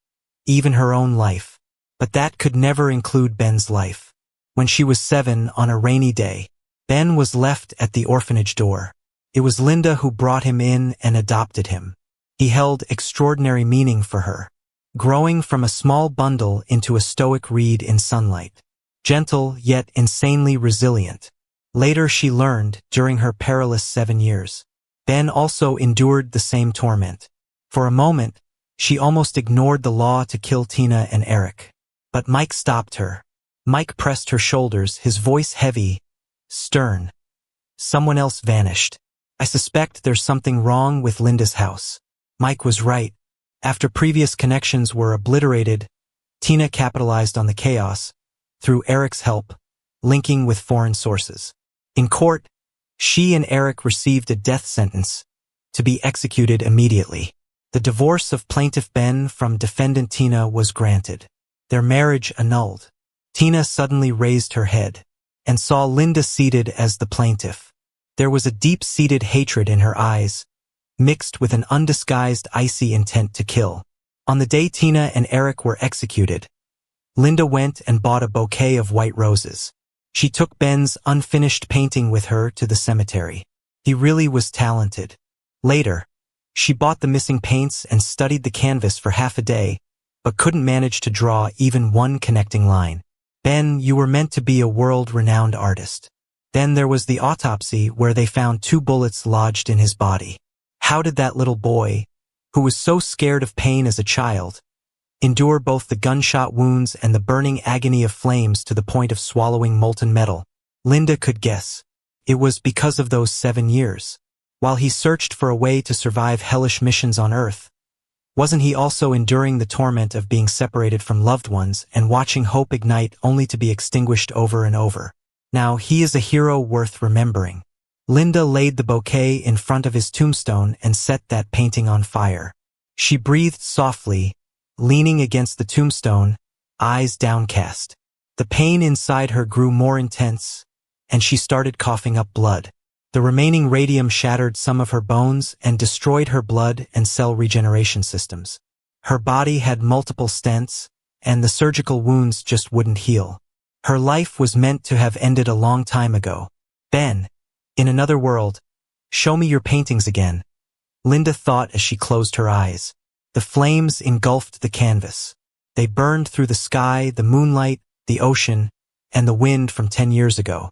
Speaker 1: even her own life. But that could never include Ben's life. When she was 7 on a rainy day, Ben was left at the orphanage door. It was Linda who brought him in and adopted him. He held extraordinary meaning for her, growing from a small bundle into a stoic reed in sunlight. Gentle, yet insanely resilient. Later she learned, during her perilous 7 years, Ben also endured the same torment. For a moment, she almost ignored the law to kill Tina and Eric. But Mike stopped her. Mike pressed her shoulders, his voice heavy, stern. Someone else vanished. I suspect there's something wrong with Linda's house. Mike was right. After previous connections were obliterated, Tina capitalized on the chaos through Eric's help, linking with foreign sources. In court, she and Eric received a death sentence to be executed immediately. The divorce of plaintiff Ben from defendant Tina was granted. Their marriage annulled. Tina suddenly raised her head and saw Linda seated as the plaintiff. There was a deep-seated hatred in her eyes, mixed with an undisguised icy intent to kill. On the day Tina and Eric were executed, Linda went and bought a bouquet of white roses. She took Ben's unfinished painting with her to the cemetery. He really was talented. Later, she bought the missing paints and studied the canvas for half a day, but couldn't manage to draw even one connecting line. Ben, you were meant to be a world-renowned artist. Then there was the autopsy where they found 2 bullets lodged in his body. How did that little boy, who was so scared of pain as a child, endure both the gunshot wounds and the burning agony of flames to the point of swallowing molten metal? Linda could guess. It was because of those 7 years. While he searched for a way to survive hellish missions on Earth, wasn't he also enduring the torment of being separated from loved ones and watching hope ignite only to be extinguished over and over? Now he is a hero worth remembering. Linda laid the bouquet in front of his tombstone and set that painting on fire. She breathed softly, leaning against the tombstone, eyes downcast. The pain inside her grew more intense, and she started coughing up blood. The remaining radium shattered some of her bones and destroyed her blood and cell regeneration systems. Her body had multiple stents, and the surgical wounds just wouldn't heal. Her life was meant to have ended a long time ago. Ben, in another world, show me your paintings again, Linda thought as she closed her eyes. The flames engulfed the canvas. They burned through the sky, the moonlight, the ocean, and the wind from 10 years ago.